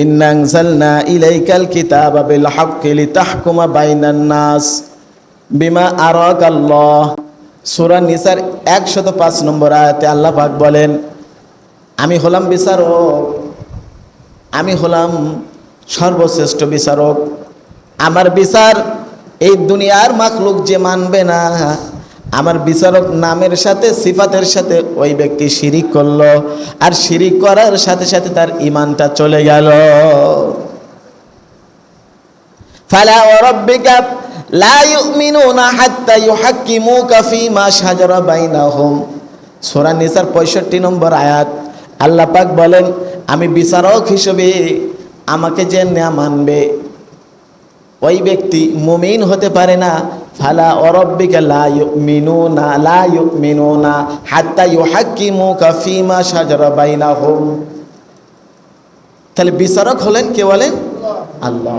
ইন্না আনজালনা ইলাইকাল কিতাবা বিল হাক্কি লিতাহকুমা বাইনান নাস বিমা আরাকাল্লাহ। সূরা নিসার 105 নম্বর আয়াতে আল্লাহ পাক বলেন, আমি হলাম বিচারক, আমি হলাম সর্বশ্রেষ্ঠ বিচারক। আমার বিচার এই দুনিয়ার মাখলুক যে মানবে না, আমার বিচারক নামের সাথে সিফাতের সাথে ওই ব্যক্তি শিরিক করলো, আর শিরিক করার সাথে সাথে তার ঈমানটা চলে গেল। ফালা ওয়া রাব্বিকা লা ইউমিনুনা হাত্তা ইউহাক্কিমুকা ফীমা শাজারা বাইনাহুম। সূরা নিসার 65 নম্বর আয়াত। আল্লাহ পাক বলেন, আমি বিচারক হিসেবে আমাকে যে না মানবে ওই ব্যক্তি মুমিন হতে পারে না। ফালা ওয়া রাব্বিকা লা ইউমিনুনা হাত্তা ইউহাক্কিমুকা ফীমা শাজারা বাইনাহুম। তাহলে বিচারক হলেন কে বলেন? আল্লাহ।